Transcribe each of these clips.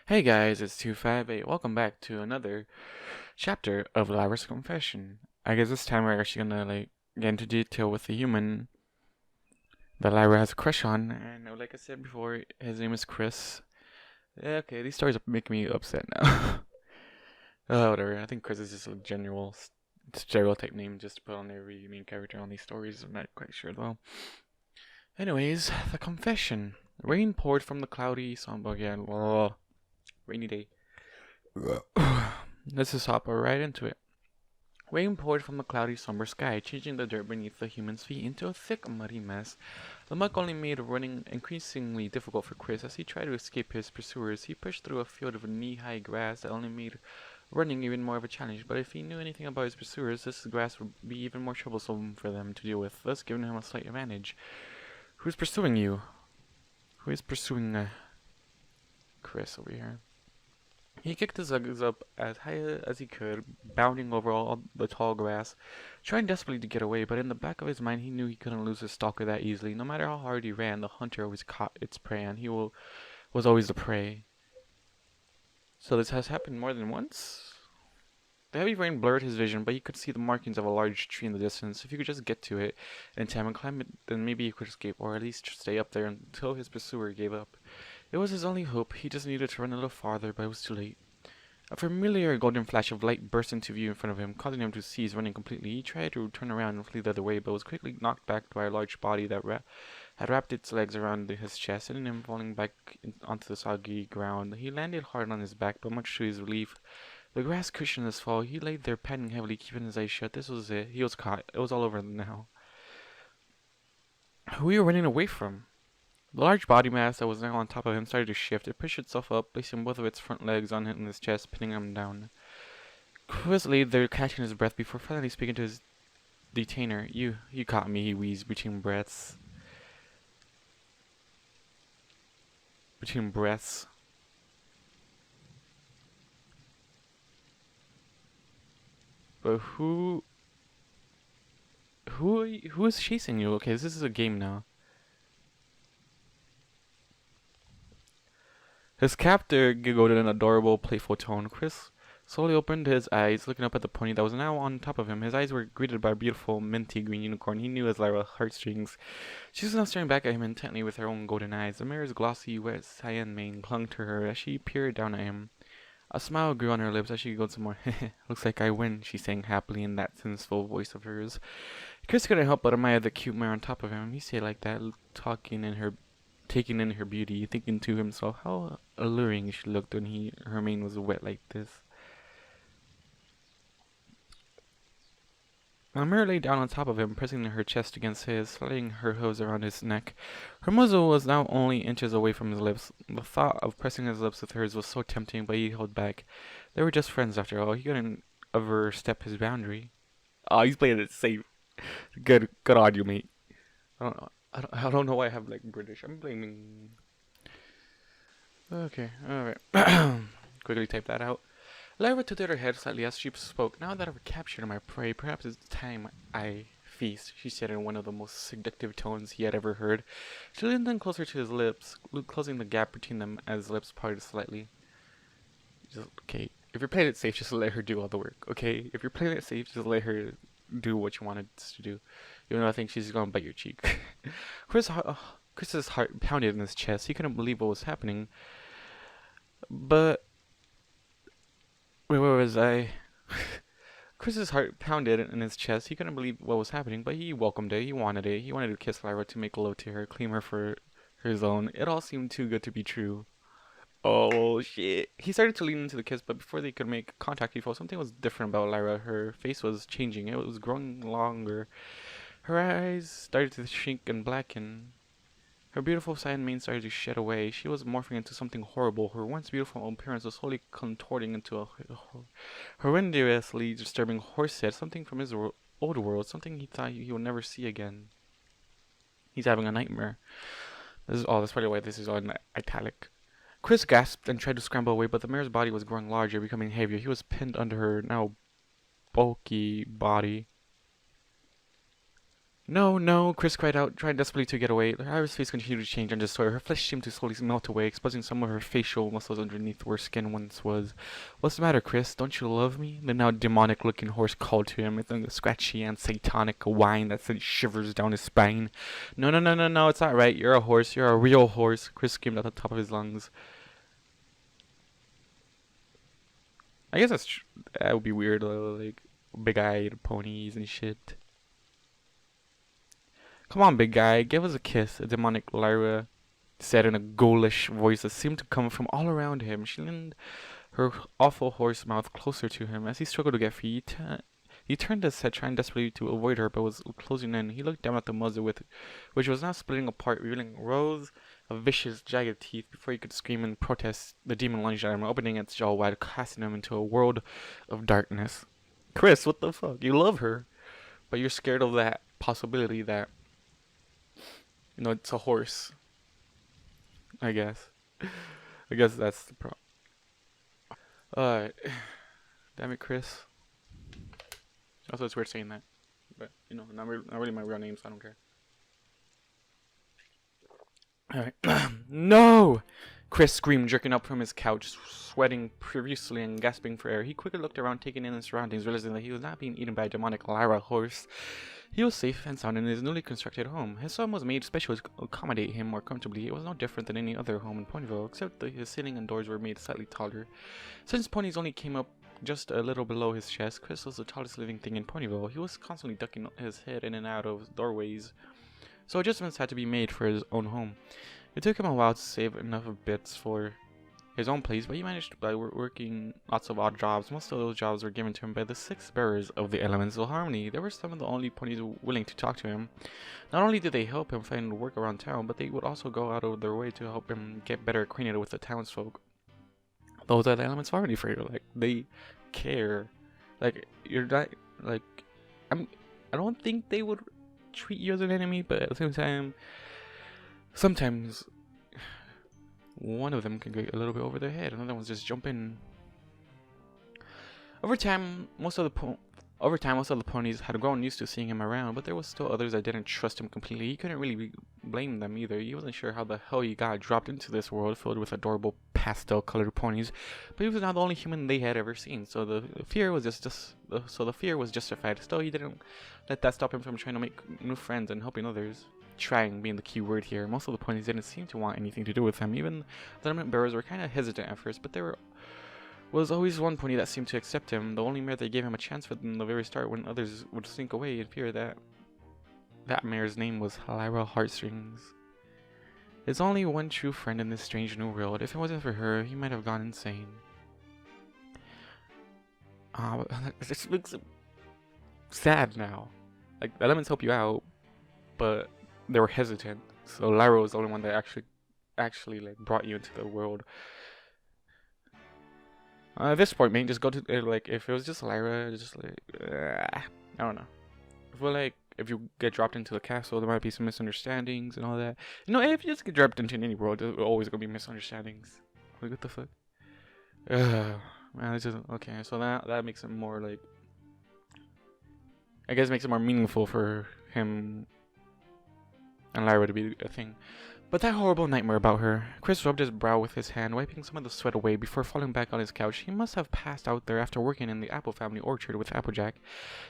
Hey guys, it's 258. Welcome back to another chapter of Lyra's Confession. I guess this time we're actually gonna get into detail with the human that Lyra has a crush on, and like I said before, his name is Chris. Yeah, okay, these stories are making me upset now. Whatever. I think Chris is just a general stereotype name just to put on every main character on these stories. I'm not quite sure though. Anyways, the confession. Rain poured from the cloudy, somber, rainy day. Let's just hop right into it. Rain poured from the cloudy, somber sky, changing the dirt beneath the human's feet into a thick, muddy mess. The muck only made running increasingly difficult for Chris as he tried to escape his pursuers. He pushed through a field of knee-high grass that only made running even more of a challenge, but if he knew anything about his pursuers, this grass would be even more troublesome for them to deal with, thus giving him a slight advantage. Who's pursuing you? Who is pursuing Chris over here? He kicked his legs up as high as he could, bounding over all the tall grass, trying desperately to get away, but in the back of his mind he knew he couldn't lose his stalker that easily. No matter how hard he ran, the hunter always caught its prey, and was always the prey. So this has happened more than once? The heavy rain blurred his vision, but he could see the markings of a large tree in the distance. If he could just get to it in time and climb it, then maybe he could escape, or at least stay up there until his pursuer gave up. It was his only hope. He just needed to run a little farther, but it was too late. A familiar golden flash of light burst into view in front of him, causing him to cease running completely. He tried to turn around and flee the other way, but was quickly knocked back by a large body that had wrapped its legs around his chest, sending him falling back onto the soggy ground. He landed hard on his back, but much to his relief, the grass cushioned his fall. He lay there panting heavily, keeping his eyes shut. This was it. He was caught. It was all over now. Who were you running away from? The large body mass that was now on top of him started to shift. It pushed itself up, placing both of its front legs on his chest, pinning him down. Chris lay there, catching his breath before finally speaking to his detainer. You caught me, he wheezed between breaths. Between breaths. But who is chasing you? Okay, this is a game now. His captor giggled in an adorable, playful tone. Chris slowly opened his eyes, looking up at the pony that was now on top of him. His eyes were greeted by a beautiful, minty green unicorn he knew as Lyra Heartstrings. She was now staring back at him intently with her own golden eyes. The mare's glossy, wet cyan mane clung to her as she peered down at him. A smile grew on her lips as she giggled some more. Looks like I win, she sang happily in that sensual voice of hers. Chris couldn't help but admire the cute mare on top of him. He stayed like that, taking in her beauty, thinking to himself how alluring she looked when her mane was wet like this. The mare lay down on top of him, pressing her chest against his, sliding her hooves around his neck. Her muzzle was now only inches away from his lips. The thought of pressing his lips with hers was so tempting, but he held back. They were just friends after all. He couldn't overstep his boundary. Oh, he's playing it safe. Good on you, mate. I don't know why I have like British. I'm blaming. Okay, alright. Quickly type that out. Lyra tilted her head slightly as she spoke. Now that I've captured my prey, perhaps it's time I feast, she said in one of the most seductive tones he had ever heard. She leaned in closer to his lips, closing the gap between them as his lips parted slightly. Okay, if you're playing it safe, just let her do all the work, okay? If you're playing it safe, just let her do what you wanted to do. Even though I think she's gonna bite your cheek. Chris's heart pounded in his chest. He couldn't believe what was happening. But wait, where was I? Chris's heart pounded in his chest. He couldn't believe what was happening, but he welcomed it. He wanted it. He wanted to kiss Lyra, to make love to her, claim her for his own. It all seemed too good to be true. Oh shit. He started to lean into the kiss, but before they could make contact, he felt something was different about Lyra. Her face was changing. It was growing longer. Her eyes started to shrink and blacken. Her beautiful cyan mane started to shed away. She was morphing into something horrible. Her once beautiful appearance was slowly contorting into a horrendously disturbing horse head, something from his old world, something he thought he would never see again. He's having a nightmare. That's probably why this is all in italic. Chris gasped and tried to scramble away, but the mare's body was growing larger, becoming heavier. He was pinned under her now bulky body. No, no, Chris cried out, trying desperately to get away. Lyra's face continued to change and distort. Her flesh seemed to slowly melt away, exposing some of her facial muscles underneath where skin once was. What's the matter, Chris? Don't you love me? The now demonic-looking horse called to him with a scratchy and satanic whine that sent shivers down his spine. No, no, no, no, no, it's not right. You're a horse. You're a real horse, Chris screamed at the top of his lungs. I guess that would be weird, like big-eyed ponies and shit. Come on, big guy, give us a kiss, a demonic Lyra said in a ghoulish voice that seemed to come from all around him. She leaned her awful horse mouth closer to him. As he struggled to get free, he turned his head, trying desperately to avoid her, but was closing in. He looked down at the muzzle, which was now splitting apart, revealing rows of vicious, jagged teeth. Before he could scream in protest, the demon lunged at him, opening its jaw wide, casting him into a world of darkness. Chris, what the fuck? You love her, but you're scared of that possibility that, you know, it's a horse. I guess. I guess that's the problem. Alright. Damn it, Chris. Also, it's weird saying that. But, you know, not really my real name, so I don't care. Alright. No! Chris screamed, jerking up from his couch, sweating profusely and gasping for air. He quickly looked around, taking in his surroundings, realizing that he was not being eaten by a demonic Lyra horse. He was safe and sound in his newly constructed home. His home was made specially to accommodate him more comfortably. It was no different than any other home in Ponyville, except that his ceiling and doors were made slightly taller. Since ponies only came up just a little below his chest, Chris was the tallest living thing in Ponyville. He was constantly ducking his head in and out of doorways, so adjustments had to be made for his own home. It took him a while to save enough of bits for his own place, but he managed by working lots of odd jobs. Most of those jobs were given to him by the 6 bearers of the Elements of Harmony. They were some of the only ponies willing to talk to him. Not only did they help him find work around town, but they would also go out of their way to help him get better acquainted with the townsfolk. Those are the Elements of Harmony for you. Like, they care. Like, you're not, like, I don't think they would treat you as an enemy, but at the same time, sometimes one of them can get a little bit over their head, another one's just jump in. Over time, most of the ponies had grown used to seeing him around, but there was still others that didn't trust him completely. He couldn't really blame them either. He wasn't sure how the hell he got dropped into this world filled with adorable pastel-colored ponies, but he was not the only human they had ever seen. So the fear was justified. Still, he didn't let that stop him from trying to make new friends and helping others. Trying being the key word here. Most of the ponies didn't seem to want anything to do with him. Even the element bearers were kind of hesitant at first, but there was always one pony that seemed to accept him. The only mare they gave him a chance from the very start, when others would slink away in fear. That mare's name was Lyra Heartstrings. There's only one true friend in this strange new world. If it wasn't for her, he might have gone insane. This looks sad now. Like, the elements help you out, but they were hesitant. So Lyra was the only one that actually like brought you into the world. At this point, man, just go to like, if it was just Lyra, just like I don't know. I feel like if you get dropped into the castle, there might be some misunderstandings and all that. You know, if you just get dropped into any world, there's always gonna be misunderstandings. Like, what the fuck? Man, this isn't okay. So that makes it more like, I guess, makes it more meaningful for him and Lyra to be a thing. But that horrible nightmare about her. Chris rubbed his brow with his hand, wiping some of the sweat away before falling back on his couch. He must have passed out there after working in the Apple family orchard with Applejack.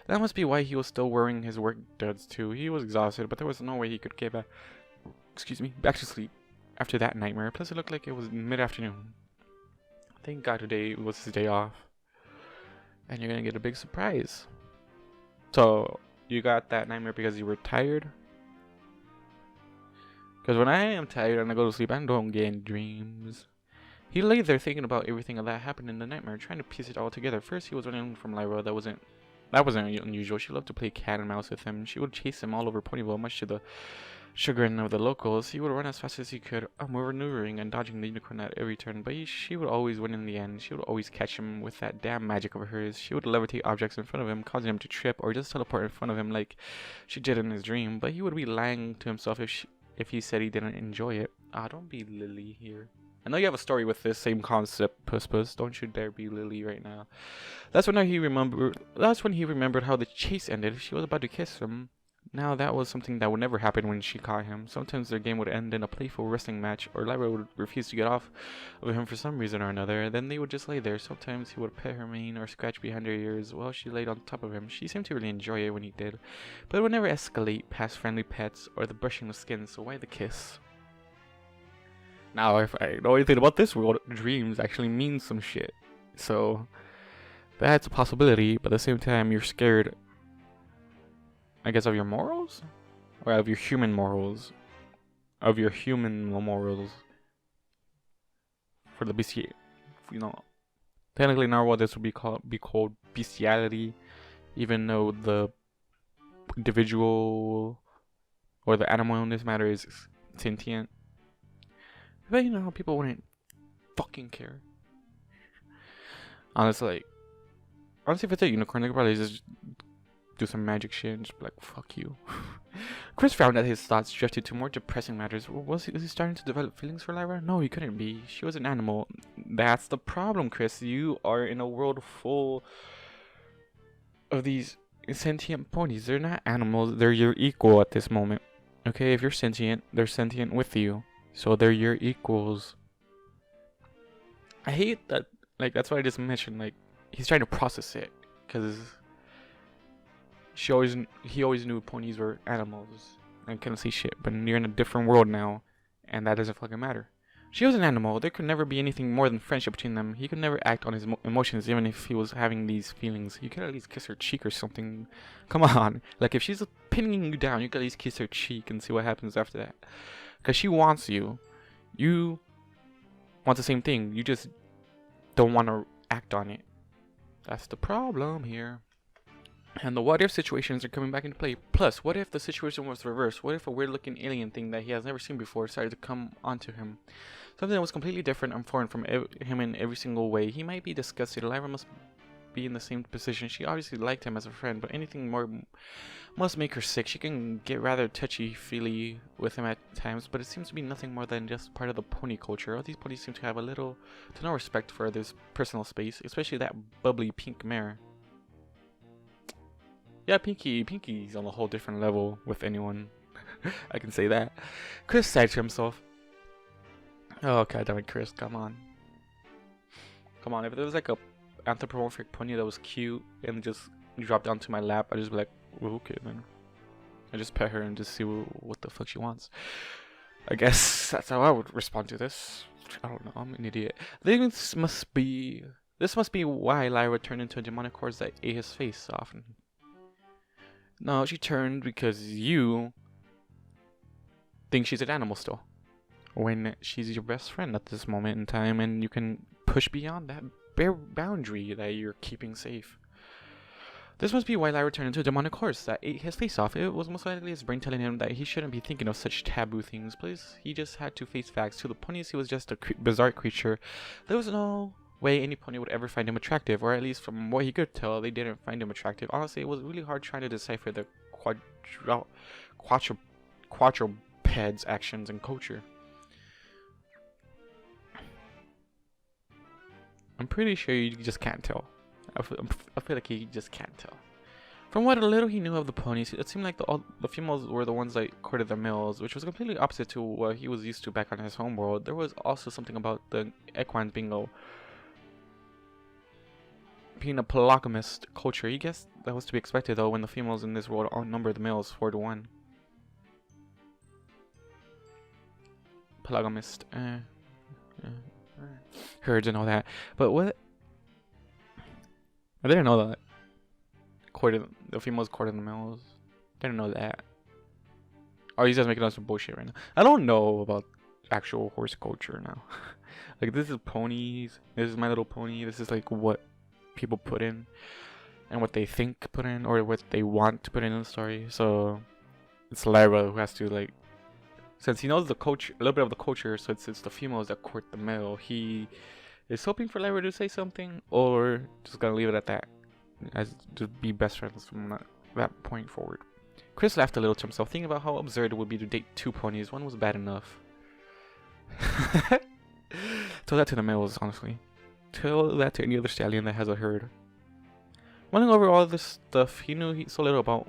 That must be why he was still wearing his work duds too. He was exhausted, but there was no way he could get back to sleep after that nightmare. Plus, it looked like it was mid-afternoon. Thank God today was his day off. And you're gonna get a big surprise. So, you got that nightmare because you were tired? Because when I am tired and I go to sleep, I don't get any dreams. He lay there thinking about everything that happened in the nightmare, trying to piece it all together. First, he was running from Lyra. That wasn't unusual. She loved to play cat and mouse with him. She would chase him all over Ponyville, much to the chagrin of the locals. He would run as fast as he could, maneuvering and dodging the unicorn at every turn, but she would always win in the end. She would always catch him with that damn magic of hers. She would levitate objects in front of him, causing him to trip, or just teleport in front of him like she did in his dream. But he would be lying to himself if he said he didn't enjoy it. Don't be Lily here. I know you have a story with this same concept, Puss. Don't you dare be Lily right now. That's when he remembered how the chase ended. She was about to kiss him. Now that was something that would never happen when she caught him. Sometimes their game would end in a playful wrestling match, or Lyra would refuse to get off of him for some reason or another. Then they would just lay there. Sometimes he would pet her mane or scratch behind her ears while she laid on top of him. She seemed to really enjoy it when he did, but it would never escalate past friendly pets or the brushing of skin, so why the kiss? Now, if I know anything about this world, dreams actually mean some shit. So, that's a possibility, but at the same time, you're scared, I guess, of your morals? Or of your human morals? Of your human morals. For the BC, you know. Technically in our world, this would be called bestiality, even though the individual or the animal in this matter is sentient. But you know, people wouldn't fucking care. Honestly, if it's a unicorn, they could probably just do some magic shit and just be like, fuck you. Chris found that his thoughts drifted to more depressing matters. Was he starting to develop feelings for Lyra? No, he couldn't be. She was an animal. That's the problem, Chris. You are in a world full of these sentient ponies. They're not animals. They're your equal at this moment. Okay, if you're sentient, they're sentient with you. So they're your equals. I hate that. Like, that's what I just mentioned. Like, he's trying to process it. Because he always knew ponies were animals and couldn't see shit. But you're in a different world now, and that doesn't fucking matter. She was an animal. There could never be anything more than friendship between them. He could never act on his emotions, even if he was having these feelings. You could at least kiss her cheek or something. Come on. Like, if she's pinning you down, you could at least kiss her cheek and see what happens after that. Because she wants you. You want the same thing. You just don't want to act on it. That's the problem here. And the what if situations are coming back into play. Plus, what if the situation was reversed? What if a weird looking alien thing that he has never seen before started to come onto him? Something that was completely different and foreign from him in every single way. He might be disgusted. Lyra must be in the same position. She obviously liked him as a friend, but anything more must make her sick. She can get rather touchy-feely with him at times, but it seems to be nothing more than just part of the pony culture. All these ponies seem to have a little to no respect for others' personal space, especially that bubbly pink mare. Yeah, Pinky's on a whole different level with anyone. I can say that. Chris sighed to himself. Oh, god damn it, Chris, come on. Come on, if there was like a anthropomorphic pony that was cute and just dropped onto my lap, I'd just be like, well, okay then. I just pet her and just see what the fuck she wants. I guess that's how I would respond to this. I don't know, I'm an idiot. This must be why Lyra turned into a demonic horse that ate his face off. No, she turned because you think she's an animal still. When she's your best friend at this moment in time, and you can push beyond that bare boundary that you're keeping safe. This must be why Lyra turned into a demonic horse that ate his face off. It was most likely his brain telling him that he shouldn't be thinking of such taboo things. Please, he just had to face facts. To the ponies, he was just a bizarre creature. There was no way any pony would ever find him attractive, or at least from what he could tell, they didn't find him attractive. Honestly, it was really hard trying to decipher the quadruped's actions and culture. I'm pretty sure you just can't tell. I feel like he just can't tell. From what little he knew of the ponies, it seemed like the females were the ones that courted the males, which was completely opposite to what he was used to back on his homeworld. There was also something about the equines being a polygamist culture. He guessed that was to be expected though, when the females in this world outnumber the males 4-1. Polygamist. Herds and all that. But what? I didn't know that. The females courted the males. Didn't know that. Oh, he's just making up some bullshit right now. I don't know about actual horse culture now. Like, this is ponies. This is My Little Pony. This is like what people put in and what they think put in, or what they want to put in the story. So it's Lyra who has to, like, since he knows the culture, a little bit of the culture, so it's the females that court the male. He is hoping for Lyra to say something, or just gonna leave it at that, as to be best friends from that point forward. Chris laughed a little to himself, thinking about how absurd it would be to date 2 ponies. One was bad enough. Tell that to the males, honestly. Tell that to any other stallion that has a herd. Mulling over all this stuff, he knew so little about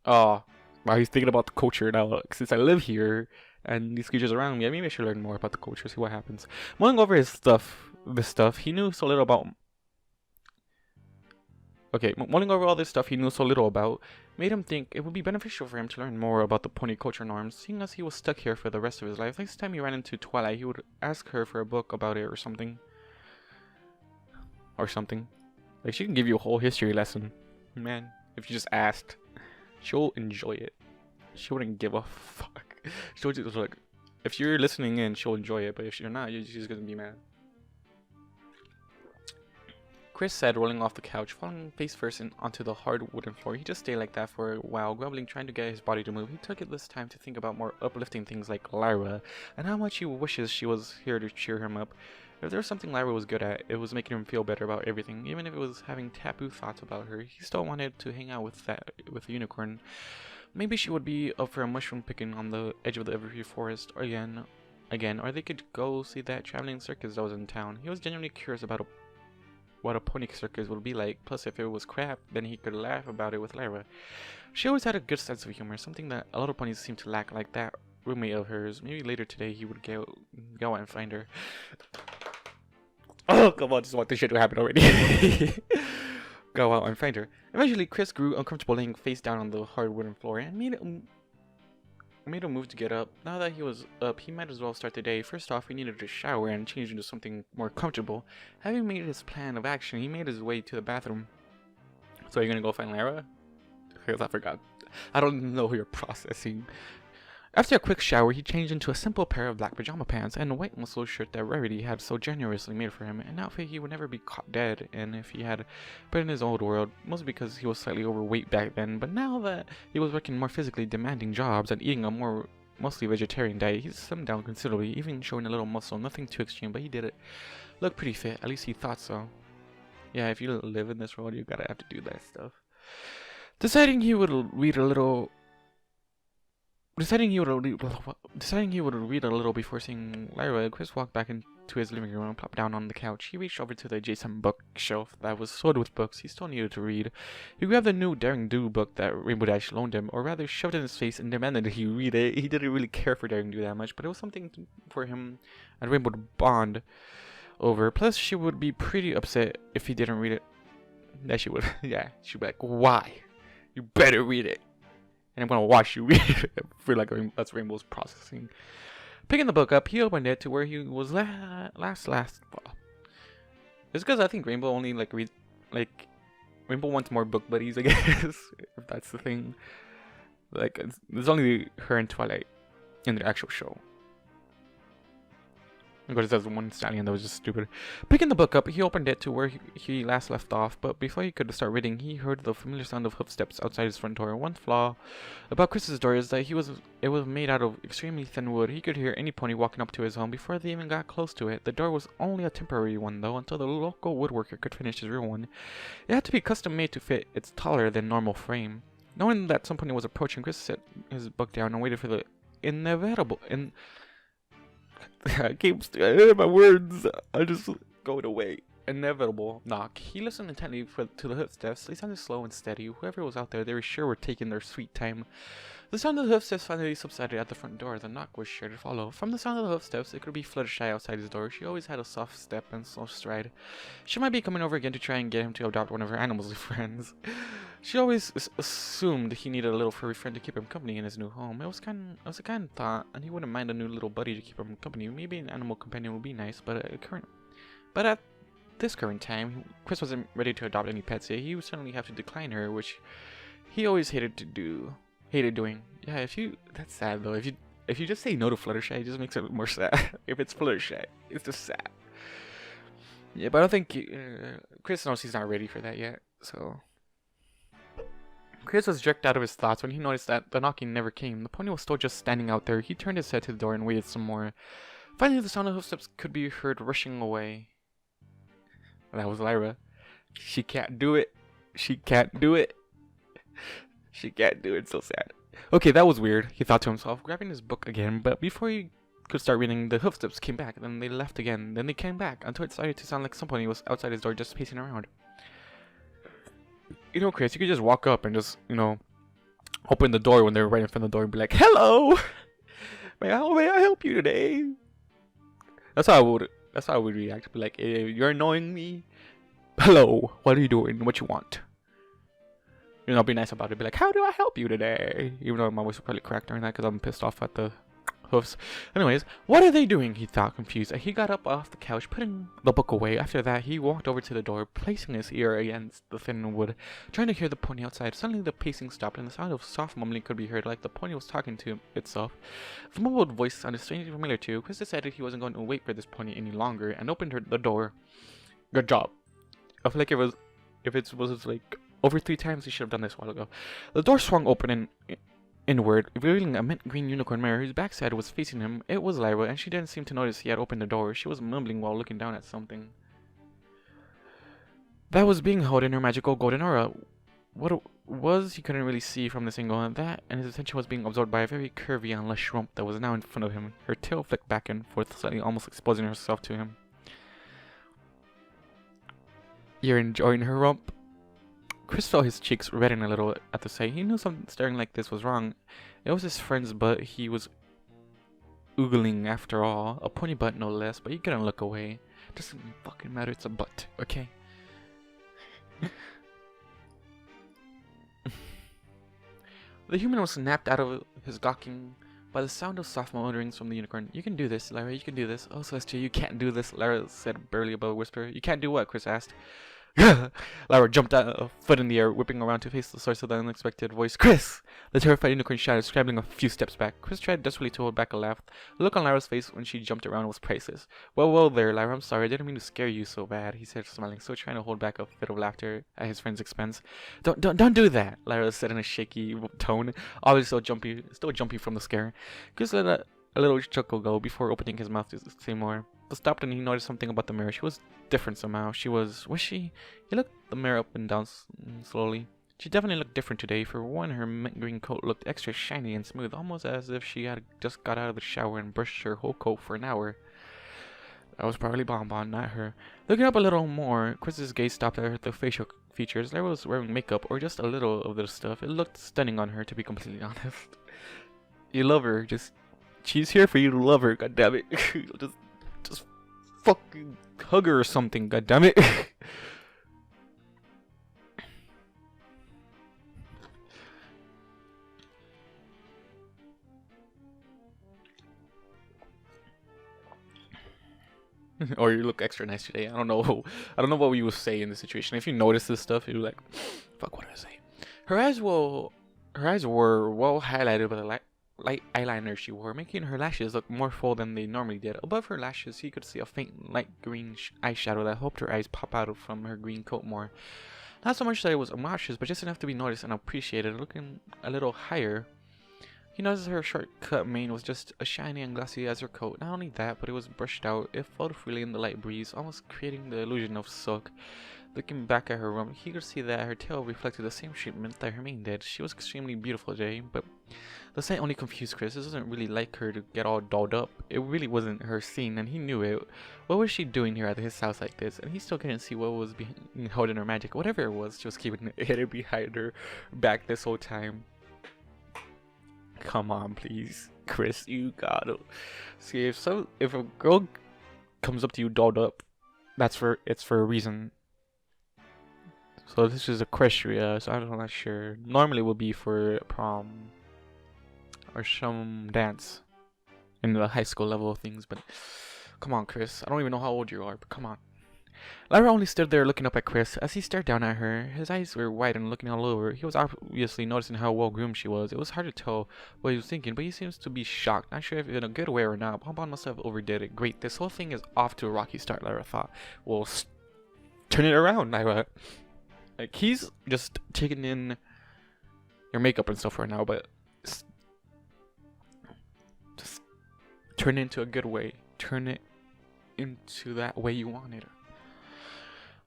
Oh, wow, he's thinking about the culture now. Since I live here and these creatures around me, maybe I should learn more about the culture, see what happens. Mulling over this stuff, he knew so little about. Okay, mulling over all this stuff he knew so little about made him think it would be beneficial for him to learn more about the pony culture norms, seeing as he was stuck here for the rest of his life. Next time he ran into Twilight, he would ask her for a book about it or something. Like, she can give you a whole history lesson. Man, if you just asked, she'll enjoy it. She wouldn't give a fuck. She'll just, like, if you're listening in, she'll enjoy it, but if you're not, she's gonna be mad. Chris said, rolling off the couch, falling face first onto the hard wooden floor. He just stayed like that for a while, grumbling, trying to get his body to move. He took it this time to think about more uplifting things like Lyra, and how much he wishes she was here to cheer him up. If there was something Lyra was good at, it was making him feel better about everything. Even if it was having taboo thoughts about her, he still wanted to hang out with the unicorn. Maybe she would be up for a mushroom picking on the edge of the evergreen forest again, or they could go see that traveling circus that was in town. He was genuinely curious about what a pony circus would be like. Plus, if it was crap, then he could laugh about it with Lyra. She always had a good sense of humor, something that a lot of ponies seem to lack, like that roommate of hers. Maybe later today he would go out and find her. Oh, come on, just want this shit to happen already. Go out and find her. Eventually, Chris grew uncomfortable laying face down on the hard wooden floor and made a move to get up. Now that he was up, he might as well start the day. First off, he needed to shower and change into something more comfortable. Having made his plan of action, he made his way to the bathroom. So are you gonna go find Lyra? Because I forgot. I don't know who you're processing. After a quick shower, he changed into a simple pair of black pajama pants and a white muscle shirt that Rarity had so generously made for him, an outfit he would never be caught dead in if he had been in his old world, mostly because he was slightly overweight back then. But now that he was working more physically demanding jobs and eating a more mostly vegetarian diet, he slimmed down considerably, even showing a little muscle. Nothing too extreme, but he did it. Looked pretty fit, at least he thought so. Yeah, if you live in this world, you gotta have to do that stuff. Deciding he would read a little before seeing Lyra, Chris walked back into his living room and plopped down on the couch. He reached over to the adjacent bookshelf that was filled with books he still needed to read. He grabbed the new Daring Do book that Rainbow Dash loaned him, or rather shoved it in his face and demanded that he read it. He didn't really care for Daring Do that much, but it was something for him and Rainbow to bond over. Plus, she would be pretty upset if he didn't read it. Yeah, she would. Yeah, she'd be like, "Why? You better read it. And I'm gonna watch you read it." I feel like that's Rainbow's processing. Picking the book up, he opened it to where he was last. Well, it's because I think Rainbow only Rainbow wants more book buddies, I guess, if that's the thing. Like, there's only her and Twilight in the actual show. Because there's one stallion that was just stupid. Picking the book up, he opened it to where he last left off, but before he could start reading, he heard the familiar sound of footsteps outside his front door. One flaw about Chris's door is that it was made out of extremely thin wood. He could hear any pony walking up to his home before they even got close to it. The door was only a temporary one, though, until the local woodworker could finish his real one. It had to be custom made to fit its taller than normal frame. Knowing that some pony was approaching, Chris set his book down and waited for the inevitable I my words are just going away. Inevitable knock. He listened intently to the footsteps. They sounded slow and steady. Whoever was out there, they were sure were taking their sweet time. The sound of the footsteps finally subsided at the front door. The knock was sure to follow. From the sound of the footsteps, it could be Fluttershy outside his door. She always had a soft step and slow stride. She might be coming over again to try and get him to adopt one of her animals as friends. She always assumed he needed a little furry friend to keep him company in his new home. It was a kind thought, and he wouldn't mind a new little buddy to keep him company. Maybe an animal companion would be nice, but at this current time, Chris wasn't ready to adopt any pets yet. He would certainly have to decline her, which he always hated doing. Yeah, that's sad though. If you just say no to Fluttershy, it just makes it more sad. If it's Fluttershy, it's just sad. Yeah, but I don't think Chris knows he's not ready for that yet, so. Chris was jerked out of his thoughts when he noticed that the knocking never came. The pony was still just standing out there. He turned his head to the door and waited some more. Finally, the sound of footsteps could be heard rushing away. That was Lyra. She can't do it. She can't do it. She can't do it. So sad. Okay, that was weird, he thought to himself, grabbing his book again. But before he could start reading, the footsteps came back. Then they left again. Then they came back until it started to sound like somebody was outside his door just pacing around. You know, Chris, you could just walk up and just, open the door when they're right in front of the door and be like, "Hello, may I help you today?" That's how I would react. Be like, "You're annoying me. Hello, what are you doing? What you want?" You know, be nice about it. Be like, "How do I help you today?" Even though my voice will probably crack during that because I'm pissed off at the hoofs. Anyways, what are they doing? He thought, confused. He got up off the couch, putting the book away. After that, he walked over to the door, placing his ear against the thin wood, trying to hear the pony outside. Suddenly, the pacing stopped, and the sound of soft mumbling could be heard, like the pony was talking to itself. The mumbled voice sounded strangely familiar too. Chris decided he wasn't going to wait for this pony any longer, and opened the door. Good job. I feel like if it was like over 3 times, he should have done this a while ago. The door swung open and inward, revealing a mint green unicorn mirror whose backside was facing him. It was Lyra, and she didn't seem to notice he had opened the door. She was mumbling while looking down at something that was being held in her magical golden aura. What it was, he couldn't really see from this angle, and his attention was being absorbed by a very curvy and lush rump that was now in front of him. Her tail flicked back and forth, slightly almost exposing herself to him. "You're enjoying her rump?" Chris felt his cheeks redden a little at the sight. He knew something staring like this was wrong. It was his friend's butt he was oogling after all. A pony butt no less, but he couldn't look away. Doesn't fucking matter, it's a butt, okay? The human was snapped out of his gawking by the sound of soft mutterings from the unicorn. "You can do this, Lyra, you can do this." "Oh, Celestia, you can't do this," Lyra said barely above a whisper. "You can't do what?" Chris asked. Lyra jumped out, a foot in the air, whipping around to face the source of the unexpected voice. "Chris!" The terrified unicorn shouted, scrambling a few steps back. Chris tried desperately to hold back a laugh. The look on Lyra's face when she jumped around was priceless. Well there, Lyra, I'm sorry, I didn't mean to scare you so bad," he said, smiling, still trying to hold back a fit of laughter at his friend's expense. Don't do that," Lyra said in a shaky tone, obviously still jumpy from the scare. Chris let a little chuckle go before opening his mouth to say more, but stopped, and he noticed something about the mirror. She was different somehow. Was she? He looked the mirror up and down slowly. She definitely looked different today. For one, her mint green coat looked extra shiny and smooth, almost as if she had just got out of the shower and brushed her whole coat for an hour. That was probably Bonbon, not her. Looking up a little more, Chris's gaze stopped at the facial features. Lyra was wearing makeup, or just a little of this stuff. It looked stunning on her, to be completely honest. You love her. She's here for you to love her, goddammit. just fucking hug her or something, goddammit. Or you look extra nice today. I don't know what we would say in this situation. If you notice this stuff, you're like, fuck, what do I say? Her eyes were well highlighted by the light eyeliner she wore, making her lashes look more full than they normally did. Above her lashes, he could see a faint light green eyeshadow that helped her eyes pop out from her green coat more. Not so much that it was obnoxious, but just enough to be noticed and appreciated. Looking a little higher, he noticed her short-cut mane was just as shiny and glossy as her coat. Not only that, but it was brushed out. It flowed freely in the light breeze, almost creating the illusion of silk. Looking back at her rump, he could see that her tail reflected the same treatment that her mane did. She was extremely beautiful today, but the sight only confused Chris. This wasn't really like her to get all dolled up. It really wasn't her scene, and he knew it. What was she doing here at his house like this? And he still couldn't see what was being held in her magic. Whatever it was, she was keeping it hidden behind her back this whole time. Come on, please, Chris, you gotta see if a girl comes up to you dolled up, it's for a reason. So this is Equestria, so I'm not sure. Normally it would be for prom or some dance in the high school level of things, but come on, Chris. I don't even know how old you are, but come on. Lyra only stood there looking up at Chris. As he stared down at her, his eyes were wide and looking all over. He was obviously noticing how well groomed she was. It was hard to tell what he was thinking, but he seems to be shocked. Not sure if in a good way or not. Bonbon must have overdid it. Great, this whole thing is off to a rocky start, Lyra thought. Well, turn it around, Lyra. Like, he's just taking in your makeup and stuff right now, but just turn it into a good way. Turn it into that way you wanted.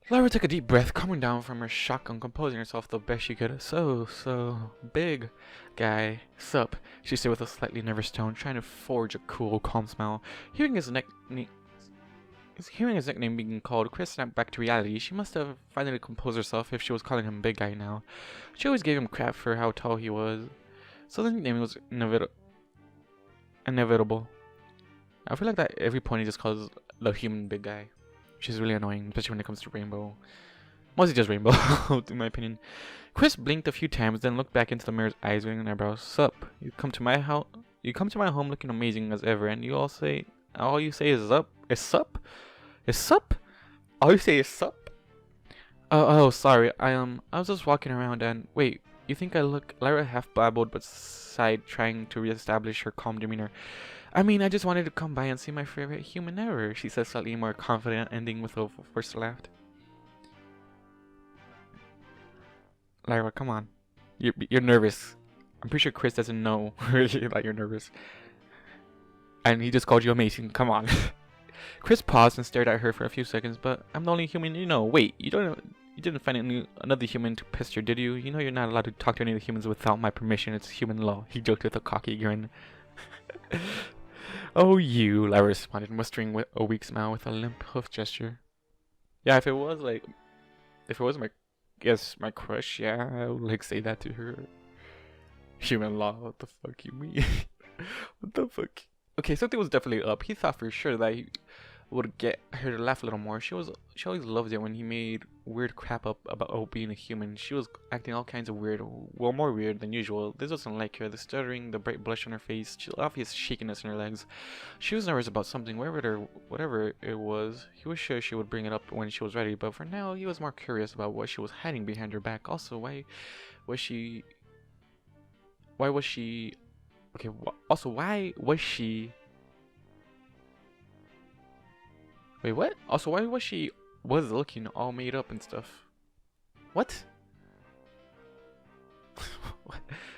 Lyra took a deep breath, calming down from her shock and composing herself the best she could. So big guy, sup, she said with a slightly nervous tone, trying to forge a cool, calm smile. Hearing his nickname being called, Chris snapped back to reality. She must have finally composed herself if she was calling him big guy now. She always gave him crap for how tall he was. So the nickname was inevitable. I feel like that every point he just calls the human big guy, which is really annoying, especially when it comes to Rainbow. Mostly just Rainbow, in my opinion. Chris blinked a few times, then looked back into the mirror's eyes, waving an eyebrow. Sup? You come to my house. You come to my home looking amazing as ever, and all you say is up. Is sup? Is sup? All you say is sup? Oh, sorry. I was just walking around and wait. You think I look? Lyra half babbled but sighed, trying to reestablish her calm demeanor. I mean, I just wanted to come by and see my favorite human ever, she said, slightly more confident, ending with a forced laugh. Lyra, come on. You're nervous. I'm pretty sure Chris doesn't know that you're nervous. And he just called you amazing. Come on. Chris paused and stared at her for a few seconds, but I'm the only human you know. Wait, you didn't find another human to pester, did you? You know you're not allowed to talk to any of the humans without my permission. It's human law. He joked with a cocky grin. Oh, you, Lyra responded, mustering with a weak smile with a limp hoof gesture. Yeah, if it was my crush, yeah, I would like say that to her. Human law, what the fuck you mean? What the fuck? Okay, something was definitely up. He thought for sure that he would get her to laugh a little more. She always loved it when he made weird crap up about being a human. She was acting all kinds of weird, well, more weird than usual. This wasn't like her. The stuttering, the bright blush on her face, the obvious shakiness in her legs. She was nervous about something, whatever it was. He was sure she would bring it up when she was ready, but for now, he was more curious about what she was hiding behind her back. Also, why was she? Okay. Why was she? Wait, what? Also, why was she looking all made up and stuff? What?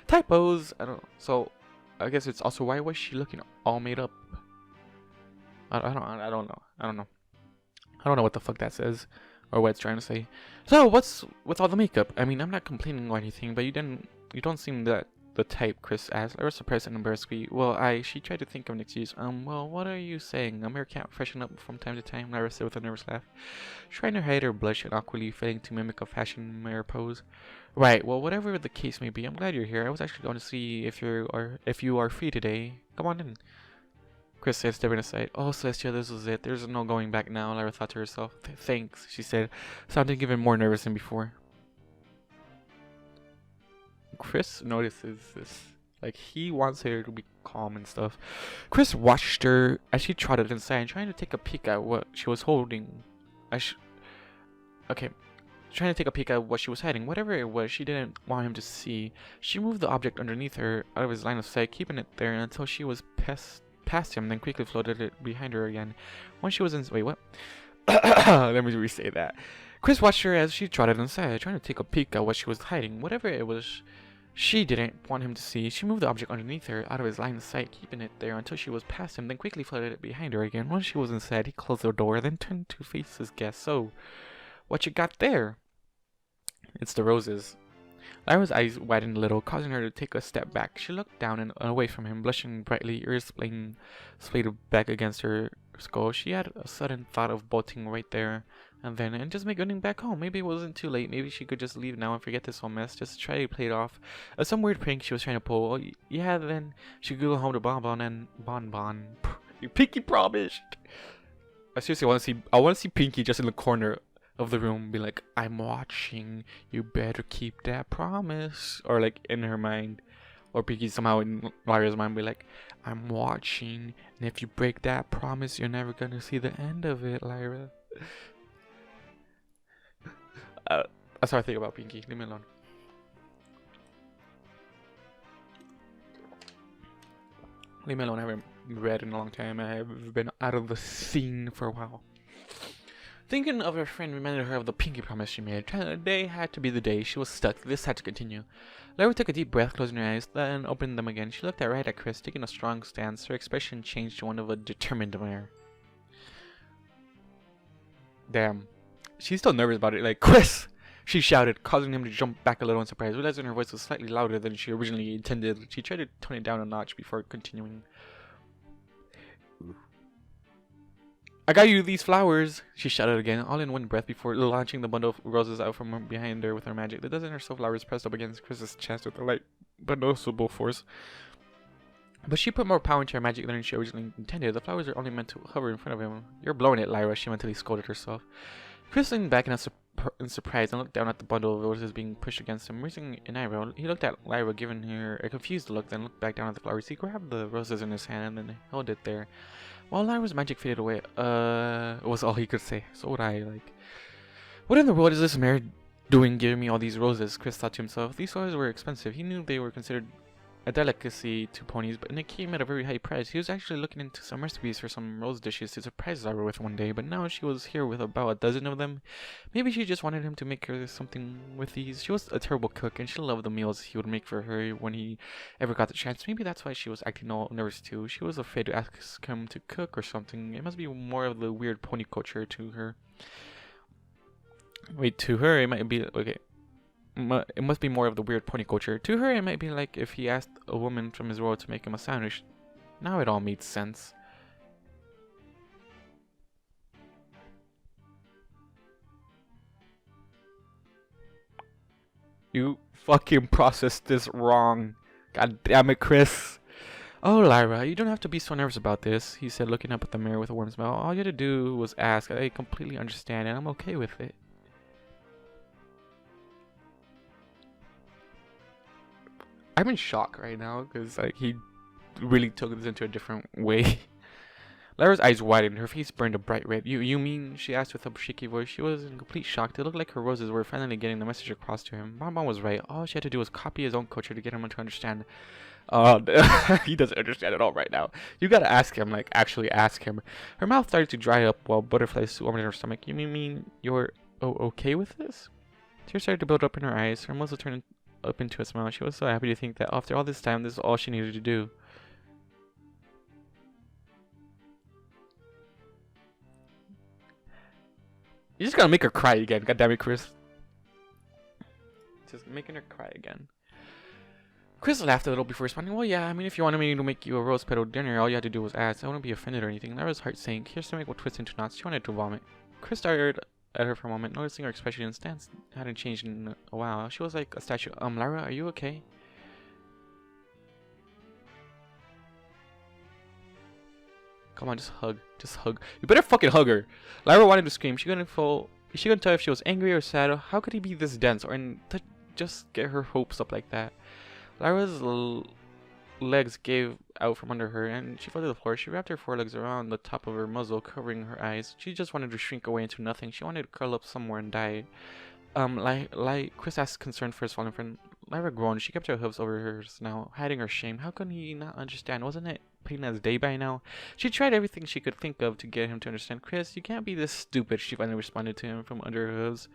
Typos. I don't. So, I guess it's also why was she looking all made up? I don't know. I don't know what the fuck that says, or what it's trying to say. So, what's with all the makeup? I mean, I'm not complaining or anything, but you don't seem that the type, Chris asked. I was surprised and embarrassed. Well, she tried to think of an excuse. Well, what are you saying? I'm here can't freshen up from time to time, Lyra said with a nervous laugh, trying to hide her blush and awkwardly failing to mimic a fashion mirror pose. Right, well, whatever the case may be, I'm glad you're here. I was actually going to see if you are free today. Come on in, Chris said, stepping aside. Oh, Celestia, this was it. There's no going back now, Lyra thought to herself. Thanks, she said, sounding even more nervous than before. Chris notices this. Like, he wants her to be calm and stuff. Chris watched her as she trotted inside, trying to take a peek at what she was holding. Trying to take a peek at what she was hiding. Whatever it was, she didn't want him to see. She moved the object underneath her, out of his line of sight, keeping it there until she was past him, then quickly floated it behind her again. When she was in... Wait, what? Let me re-say that. Chris watched her as she trotted inside, trying to take a peek at what she was hiding. Whatever it was, she didn't want him to see. She moved the object underneath her, out of his line of sight, keeping it there until she was past him, then quickly floated it behind her again. Once she was inside, he closed the door, then turned to face his guest. So, what you got there? It's the roses. Lyra's eyes widened a little, causing her to take a step back. She looked down and away from him, blushing brightly, ears splayed back against her skull. She had a sudden thought of bolting right there and just getting back home. Maybe it wasn't too late. Maybe she could just leave now and forget this whole mess. Just try to play it off as some weird prank she was trying to pull. Yeah, then she could go home to Bonbon and Bonbon. You Pinky promised. I seriously want to see Pinky just in the corner of the room, be like, I'm watching. You better keep that promise. Or like in her mind, or Pinky somehow in Lyra's mind be like, I'm watching, and if you break that promise, you're never gonna see the end of it, Lyra. That's how I think about Pinky. Leave me alone. Leave me alone. I haven't read in a long time. I have been out of the scene for a while. Thinking of her friend reminded her of the pinky promise she made. Today had to be the day. She was stuck. This had to continue. Lyra took a deep breath, closing her eyes, then opened them again. She looked right at Chris, taking a strong stance. Her expression changed to one of a determined demeanor. Damn. She's still nervous about it. Like, Chris! She shouted, causing him to jump back a little in surprise. Realizing her voice was slightly louder than she originally intended, she tried to tone it down a notch before continuing. I got you these flowers, she shouted again, all in one breath before launching the bundle of roses out from behind her with her magic. The dozen or so flowers pressed up against Chris's chest with a light but noticeable force. But she put more power into her magic than she originally intended. The flowers are only meant to hover in front of him. You're blowing it, Lyra, she mentally scolded herself. Chris leaned back in surprise and looked down at the bundle of roses being pushed against him. Raising an eyebrow, he looked at Lyra, giving her a confused look, then looked back down at the flowers. He grabbed the roses in his hand and then held it there. While Lyra's magic faded away, was all he could say. So would I, like... What in the world is this mare doing giving me all these roses? Chris thought to himself. These roses were expensive. He knew they were considered a delicacy to ponies, but it came at a very high price. He was actually looking into some recipes for some rose dishes to surprise Lyra with one day, but now she was here with about a dozen of them. Maybe she just wanted him to make her something with these. She was a terrible cook, and she loved the meals he would make for her when he ever got the chance. Maybe that's why she was acting all nervous too. She was afraid to ask him to cook or something. It must be more of the weird pony culture to her. Wait, to her it might be... Okay. It must be more of the weird pony culture. To her, it might be like if he asked a woman from his world to make him a sandwich. Now it all made sense. You fucking processed this wrong. God damn it, Chris. Oh, Lyra, you don't have to be so nervous about this, he said, looking up at the mirror with a warm smile. All you had to do was ask. I completely understand, and I'm okay with it. I'm in shock right now because like he really took this into a different way. Lyra's eyes widened, her face burned a bright red. You mean? She asked with a shaky voice. She was in complete shock. It looked like her roses were finally getting the message across to him. Bonbon was right. All she had to do was copy his own culture to get him to understand. He doesn't understand at all right now. You gotta ask him, like actually ask him. Her mouth started to dry up while butterflies swarmed in her stomach. You mean you're okay with this? Tears started to build up in her eyes. Her muzzle turned up into a smile. She was so happy to think that after all this time, this is all she needed to do. You're just gonna make her cry again. God damn it, Chris. Just making her cry again. Chris laughed a little before responding. Well, yeah, I mean, if you wanted me to make you a rose petal dinner, all you had to do was ask. I wouldn't be offended or anything. Lyra's heart sank. Her stomach would twist into knots. She wanted to vomit. Chris stared at her for a moment, noticing her expression and stance hadn't changed in a while. She was like a statue. Lyra, are you okay? Come on, just hug. Just hug. You better fucking hug her. Lyra wanted to scream. She couldn't tell if she was angry or sad. How could he be this dense or just get her hopes up like that? Lyra's legs gave out from under her, and she fell to the floor. She wrapped her forelegs around the top of her muzzle, covering her eyes. She just wanted to shrink away into nothing. She wanted to curl up somewhere and die. Chris asked, concerned for his fallen friend. Lyra groaned. She kept her hooves over hers now, hiding her shame. How could he not understand? Wasn't it plain as day by now? She tried everything she could think of to get him to understand. Chris, you can't be this stupid, she finally responded to him from under her hooves.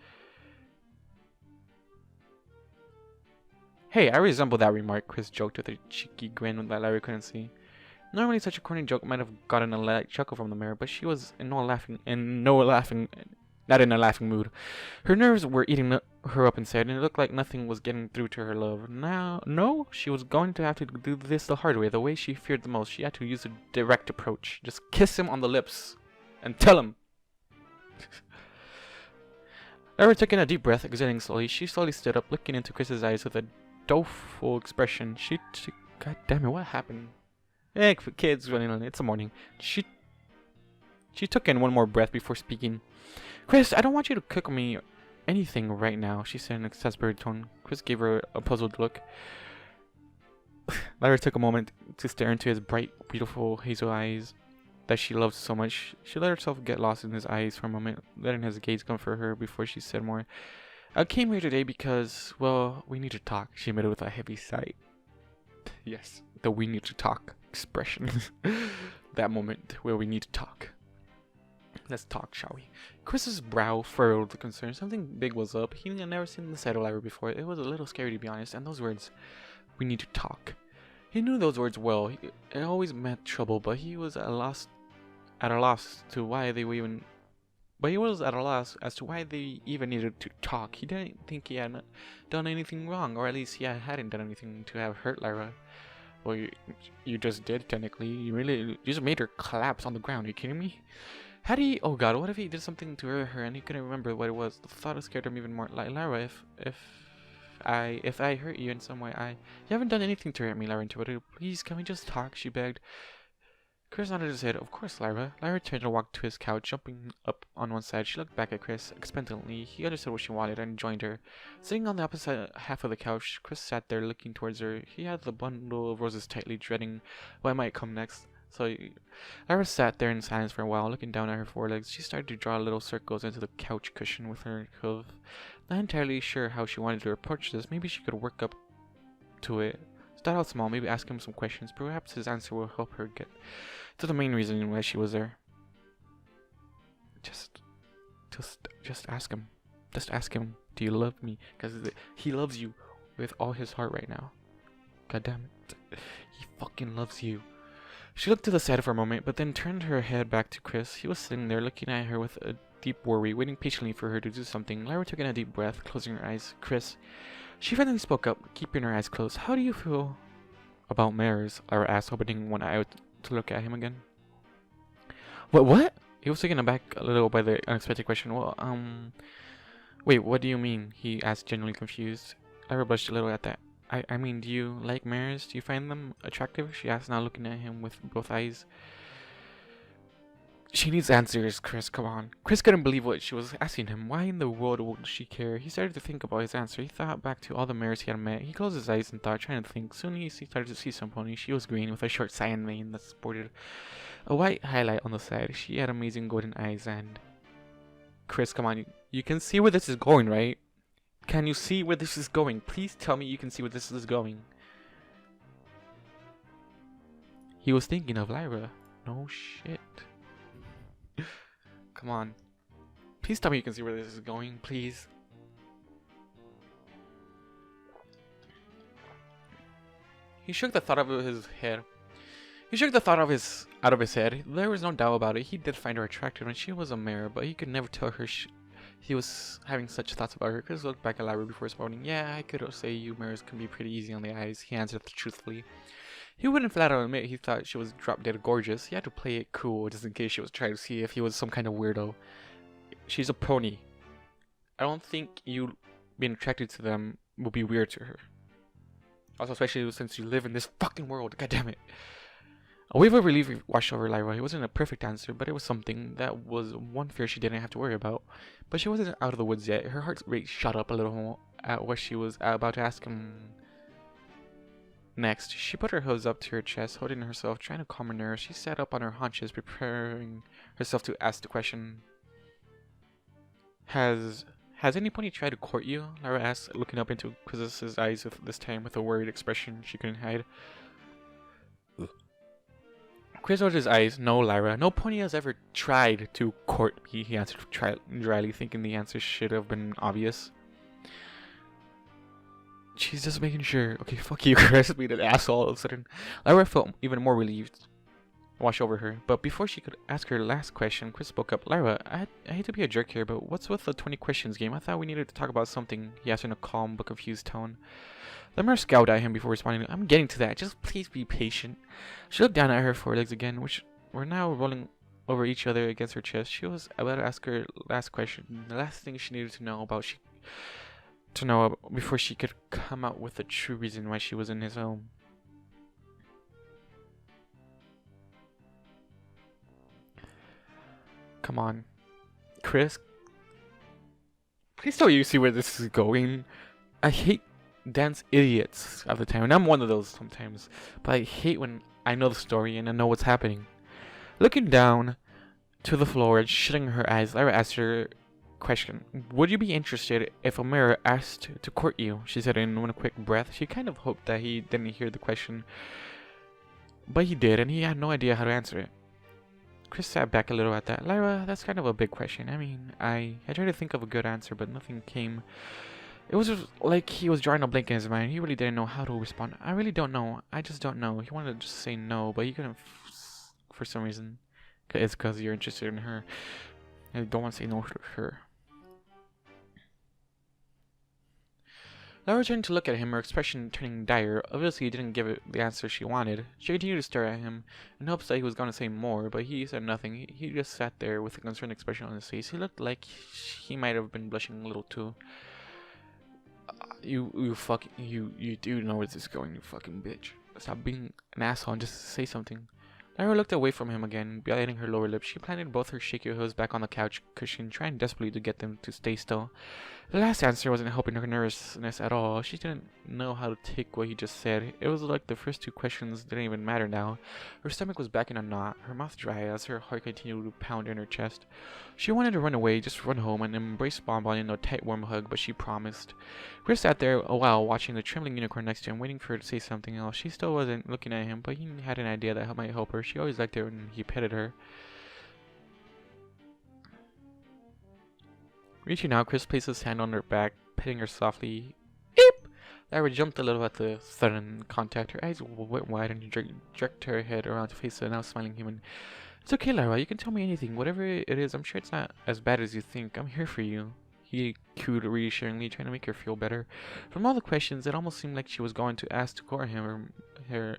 Hey, I resemble that remark, Chris joked with a cheeky grin that Lyra couldn't see. Normally such a corny joke might have gotten a light chuckle from the mirror, but she was not in a laughing mood. Her nerves were eating her up inside, and it looked like nothing was getting through to her love. No, she was going to have to do this the hard way, the way she feared the most. She had to use a direct approach. Just kiss him on the lips and tell him. Lyra took in a deep breath, exhaling slowly. She slowly stood up, looking into Chris's eyes with a doleful expression. God damn it, what happened? Hey, kids, it's the morning. She took in one more breath before speaking. Chris, I don't want you to cook me anything right now, she said in an exasperated tone. Chris gave her a puzzled look. Lyra took a moment to stare into his bright, beautiful hazel eyes that she loved so much. She let herself get lost in his eyes for a moment, letting his gaze comfort her before she said more. I came here today because, well, we need to talk, she admitted with a heavy sigh. Yes, the we need to talk expression. That moment where we need to talk. Let's talk, shall we? Chris's brow furrowed with concern. Something big was up. He had never seen the side of Lyra before. It was a little scary, to be honest. And those words, we need to talk. He knew those words well. It always meant trouble, but he was at a loss as to why they even needed to talk. He didn't think he had done anything wrong, or at least he hadn't done anything to have hurt Lyra. Well, you just did, technically. You just made her collapse on the ground. Are you kidding me? Oh god, what if he did something to hurt her and he couldn't remember what it was? The thought scared him even more. Like, Lyra, if if I hurt you in some way, you haven't done anything to hurt me, Lyra interrupted. Please, can we just talk? She begged. Chris nodded his head. Of course, Lyra. Lyra turned and walked to his couch, jumping up on one side. She looked back at Chris expectantly. He understood what she wanted and joined her. Sitting on the opposite half of the couch, Chris sat there looking towards her. He had the bundle of roses tightly, dreading what might come next. So Lyra sat there in silence for a while, looking down at her forelegs. She started to draw little circles into the couch cushion with her hoof. Not entirely sure how she wanted to approach this. Maybe she could work up to it. Start out small, maybe ask him some questions. Perhaps his answer will help her get to the main reason why she was there. Just ask him. Just ask him, do you love me? Because he loves you with all his heart right now. God damn it. He fucking loves you. She looked to the side for a moment, but then turned her head back to Chris. He was sitting there looking at her with a deep worry, waiting patiently for her to do something. Lyra took in a deep breath, closing her eyes. Chris. She finally spoke up, keeping her eyes closed. How do you feel about mirrors? Lyra asked, opening one eye to look at him again. What? He was taken aback a little by the unexpected question. Well, wait, what do you mean? He asked, genuinely confused. Lyra blushed a little at that. I mean, do you like mirrors? Do you find them attractive? She asked, now looking at him with both eyes. She needs answers, Chris, come on. Chris couldn't believe what she was asking him. Why in the world would she care? He started to think about his answer. He thought back to all the mirrors he had met. He closed his eyes and thought, trying to think. Soon he started to see some pony. She was green with a short cyan mane that sported a white highlight on the side. She had amazing golden eyes and... Chris, come on. You can see where this is going, right? Can you see where this is going? Please tell me you can see where this is going. He was thinking of Lyra. No shit. Come on. Please tell me you can see where this is going, please. He shook the thought out of his head. There was no doubt about it. He did find her attractive and she was a mare, but he could never tell her he was having such thoughts about her. Chris looked back at Lyra before responding. Yeah, I could say you mares can be pretty easy on the eyes, he answered truthfully. He wouldn't flat out admit he thought she was drop dead gorgeous. He had to play it cool just in case she was trying to see if he was some kind of weirdo. She's a pony. I don't think you being attracted to them will be weird to her. Also, especially since you live in this fucking world. God damn it. A wave of relief washed over Lyra. It wasn't a perfect answer, but it was something. That was one fear she didn't have to worry about. But she wasn't out of the woods yet. Her heart rate shot up a little at what she was about to ask him. Next, she put her hooves up to her chest, holding herself, trying to calm her nerves. She sat up on her haunches, preparing herself to ask the question. Has any pony tried to court you? Lyra asked, looking up into Chris's eyes this time with a worried expression she couldn't hide. Chris rolled his eyes. No, Lyra. No pony has ever tried to court me, he answered dryly, thinking the answer should have been obvious. She's just making sure. Okay, fuck you, Chris. Being an asshole all of a sudden. Lyra felt even more relieved. Wash over her. But before she could ask her last question, Chris spoke up. Lyra, I hate to be a jerk here, but what's with the 20 questions game? I thought we needed to talk about something, he asked in a calm but confused tone. The mare scowled at him before responding. I'm getting to that. Just please be patient. She looked down at her forelegs again, which were now rolling over each other against her chest. She was about to ask her last question. The last thing she needed to know before she could come out with the true reason why she was in his home. Come on. Chris? Please tell you see where this is going. I hate dense idiots at the time, and I'm one of those sometimes. But I hate when I know the story and I know what's happening. Looking down to the floor and shutting her eyes, Lyra asked her question. Would you be interested if a mare asked to court you? She said in one quick breath. She kind of hoped that he didn't hear the question. But he did, and he had no idea how to answer it. Chris sat back a little at that. Lyra, that's kind of a big question. I mean, I tried to think of a good answer, but nothing came. It was just like he was drawing a blank in his mind. He really didn't know how to respond. I really don't know. I just don't know. He wanted to just say no, but he couldn't for some reason. It's because you're interested in her. I don't want to say no to her. Lyra turned to look at him, her expression turning dire. Obviously, he didn't give it the answer she wanted. She continued to stare at him, in hopes that he was going to say more, but he said nothing. He just sat there with a concerned expression on his face. He looked like he might have been blushing a little too. You do know where this is going, you fucking bitch. Stop being an asshole and just say something. Lyra looked away from him again, biting her lower lip. She planted both her shaky heels back on the couch cushion, trying desperately to get them to stay still. The last answer wasn't helping her nervousness at all. She didn't know how to take what he just said. It was like the first two questions didn't even matter now. Her stomach was back in a knot, her mouth dry as her heart continued to pound in her chest. She wanted to run away, just run home and embrace Bonbon in a tight warm hug, but she promised. Chris sat there a while watching the trembling unicorn next to him, waiting for her to say something else. She still wasn't looking at him, but he had an idea that might help her. She always liked it when he petted her. Reaching out, Chris placed his hand on her back, petting her softly. Eep! Lyra jumped a little at the sudden contact. Her eyes went wide and jerked her head around to face the now smiling human. It's okay, Lyra. You can tell me anything. Whatever it is, I'm sure it's not as bad as you think. I'm here for you. He cooed reassuringly, trying to make her feel better. From all the questions, it almost seemed like she was going to ask to court him or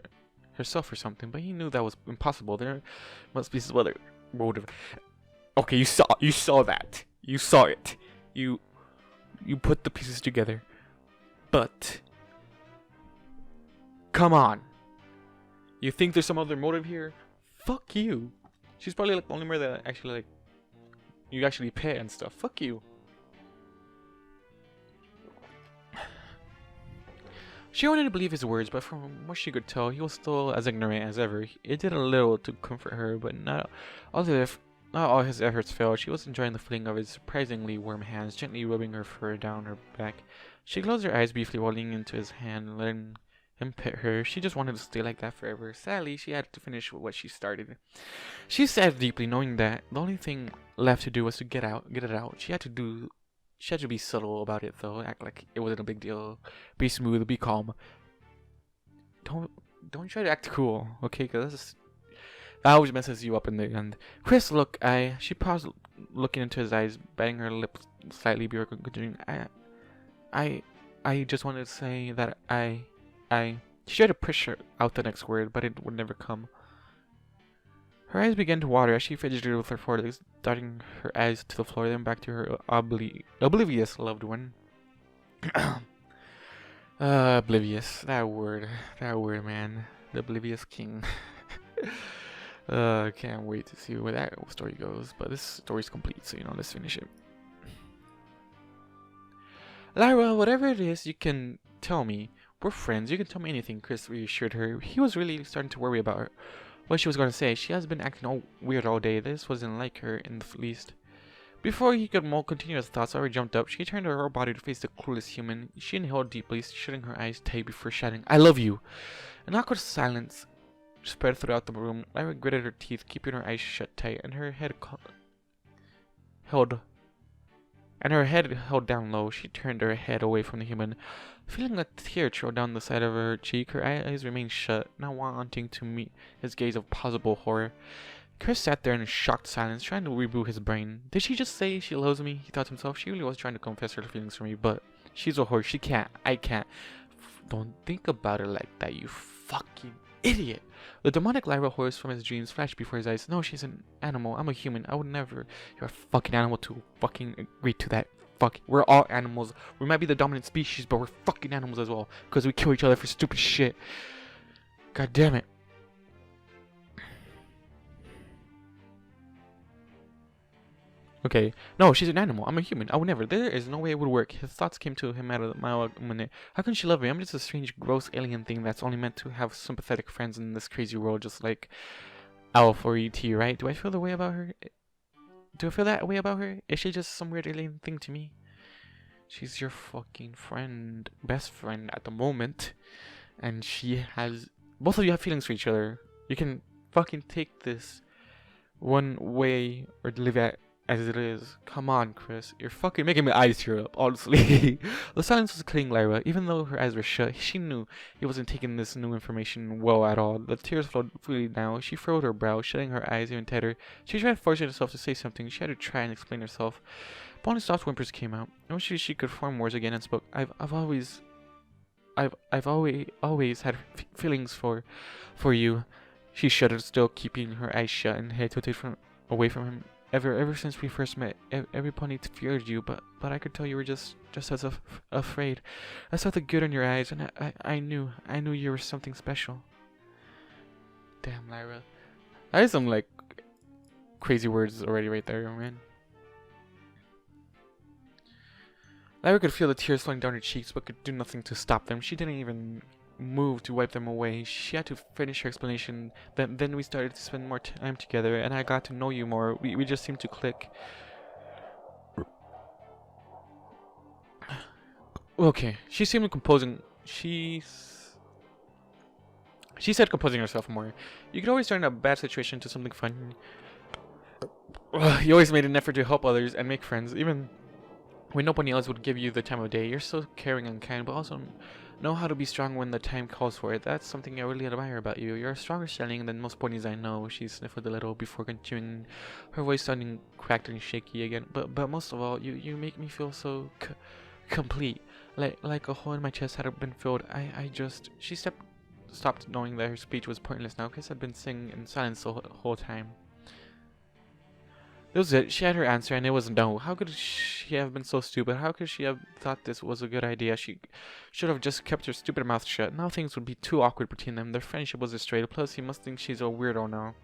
herself or something, but he knew that was impossible. There must be some other motive. Okay, you saw that. You saw it. You put the pieces together. But come on. You think there's some other motive here? Fuck you. She's probably like the only murder that actually like you actually pay and stuff. Fuck you. She wanted to believe his words, but from what she could tell, he was still as ignorant as ever. It did a little to comfort her, but not all his efforts failed. She was enjoying the feeling of his surprisingly warm hands, gently rubbing her fur down her back. She closed her eyes briefly while leaning into his hand, letting him pet her. She just wanted to stay like that forever. Sadly, she had to finish what she started. She sighed deeply, knowing that the only thing left to do was to get it out. She had to be subtle about it, though. Act like it wasn't a big deal. Be smooth. Be calm. Don't try to act cool, okay? Because that always messes you up in the end. Chris, look, She paused, looking into his eyes, biting her lips slightly before continuing. I just wanted to say that She tried to push out the next word, but it would never come. Her eyes began to water as she fidgeted with her forelegs, darting her eyes to the floor, then back to her oblivious loved one. Oblivious. That word, man. The oblivious king. Can't wait to see where that story goes. But this story's complete, so let's finish it. Lyra, whatever it is, you can tell me. We're friends. You can tell me anything, Chris reassured her. He was really starting to worry about her. What she was going to say. She has been acting all weird all day. This wasn't like her in the least. Before he could continue his thoughts, Lyra jumped up. She turned her body to face the clueless human. She inhaled deeply, shutting her eyes tight before shouting, I love you! An awkward silence spread throughout the room. Lyra gritted her teeth, keeping her eyes shut tight, and her head held down low. She turned her head away from the human. Feeling a tear trail down the side of her cheek, her eyes remained shut, not wanting to meet his gaze of possible horror. Chris sat there in shocked silence, trying to reboot his brain. Did she just say she loves me? He thought to himself. She really was trying to confess her feelings for me, but she's a whore. She can't. I can't. Don't think about her like that, you fucking idiot. The demonic Lyra horse from his dreams flashed before his eyes. No, she's an animal. I'm a human. I would never. You're a fucking animal to fucking agree to that. Fuck. We're all animals. We might be the dominant species, but we're fucking animals as well. Because we kill each other for stupid shit. God damn it. Okay. No, she's an animal. I'm a human. I would never. There is no way it would work. His thoughts came to him at a mile a minute. How can she love me? I'm just a strange, gross alien thing that's only meant to have sympathetic friends in this crazy world, just like Alf or E.T., right? Do I feel the way about her? Do I feel that way about her? Is she just some weird alien thing to me? She's your fucking friend. Best friend at the moment. And she has... Both of you have feelings for each other. You can fucking take this one way or live it as it is. Come on, Chris. You're fucking making my eyes tear up, honestly. The silence was killing Lyra. Even though her eyes were shut, she knew he wasn't taking this new information well at all. The tears flowed freely now. She furrowed her brow, shutting her eyes even tighter. She tried forcing herself to say something. She had to try and explain herself. But only soft whimpers came out. I wish she could form words again and spoke. I've always had feelings for you. She shuddered, still keeping her eyes shut and head tilted away from him. ever since we first met. Every pony feared you, but I could tell you were just as afraid. I saw the good in your eyes, and I knew you were something special. Damn, Lyra. That is some like crazy words already right there, man. Lyra could feel the tears flowing down her cheeks, but could do nothing to stop them. She didn't even move to wipe them away. She had to finish her explanation. Then we started to spend more time together, and I got to know you more. We just seemed to click. Okay, she seemed composing. She said composing herself more. You could always turn a bad situation into something fun. You always made an effort to help others and make friends, even when nobody else would give you the time of day. You're so caring and kind, but also know how to be strong when the time calls for it. That's something I really admire about you. You're a stronger stallion than most ponies I know. She sniffled a little before continuing, her voice sounding cracked and shaky again. But most of all, you make me feel so complete, like a hole in my chest had been filled. She stopped, knowing that her speech was pointless now, because I'd been sitting in silence the whole time. That was it. She had her answer, and it was no. How could she have been so stupid? How could she have thought this was a good idea? She should have just kept her stupid mouth shut. Now things would be too awkward between them. Their friendship was destroyed. Plus, he must think she's a weirdo now.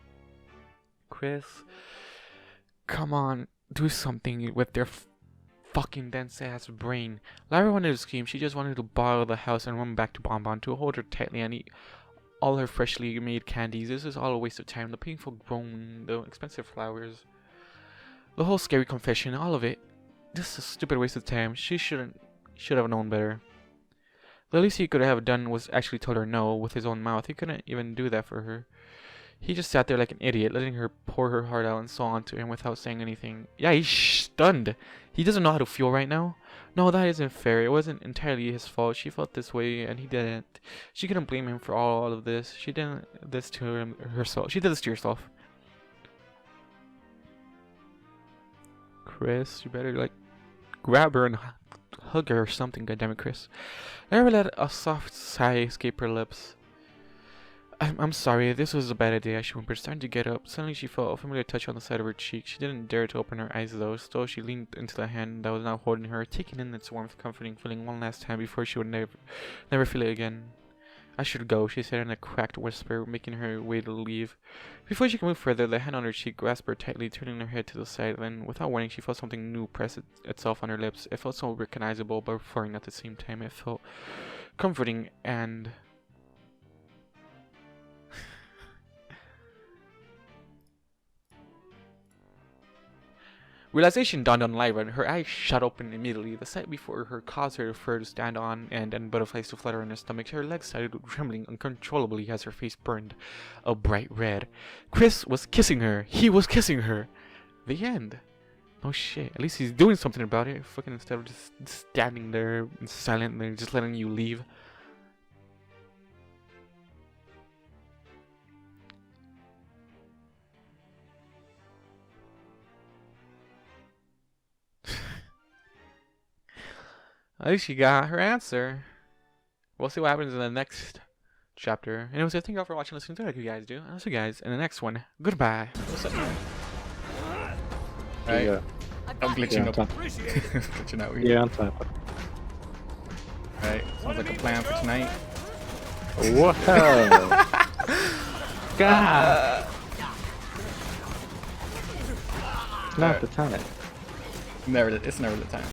Chris, come on, do something with their fucking dense-ass brain. Lyra wanted to scream. She just wanted to bottle the house and run back to Bonbon to hold her tightly and eat all her freshly made candies. This is all a waste of time. The painful groan, the expensive flowers. The whole scary confession, all of it. This is a stupid waste of time. She should have known better. The least he could have done was actually tell her no with his own mouth. He couldn't even do that for her. He just sat there like an idiot, letting her pour her heart out and so on to him without saying anything. Yeah, he's stunned. He doesn't know how to feel right now. No, that isn't fair. It wasn't entirely his fault. She felt this way and he didn't. She couldn't blame him for all of this. She did this to herself. She did this to herself. Chris, you better like grab her and hug her or something, goddammit, Chris. Lyra let a soft sigh escape her lips. I'm sorry, this was a bad idea, she whimpered, starting to get up. Suddenly she felt a familiar touch on the side of her cheek. She didn't dare to open her eyes though, so she leaned into the hand that was now holding her, taking in its warmth, comforting feeling one last time before she would never feel it again. I should go, she said in a cracked whisper, making her way to leave. Before she could move further, the hand on her cheek grasped her tightly, turning her head to the side. Then, without warning, she felt something new press itself on her lips. It felt so recognizable, but foreign at the same time. It felt comforting and... Realization dawned on Lyra, and her eyes shot open immediately. The sight before her caused her fur to stand on end and butterflies to flutter in her stomach. Her legs started trembling uncontrollably as her face burned a bright red. Chris was kissing her. He was kissing her. The end. No shit. At least he's doing something about it. Fucking instead of just standing there silently, just letting you leave. At least she got her answer. We'll see what happens in the next chapter. Anyways, thank you all for watching and listening to it like you guys do. And I'll see you guys in the next one. Goodbye. What's up, man? Alright. Yeah. I'm glitching up. Glitching out here. Yeah, on top. Alright. Sounds like a plan for tonight. Whoa! God! Not the time. It's never the time.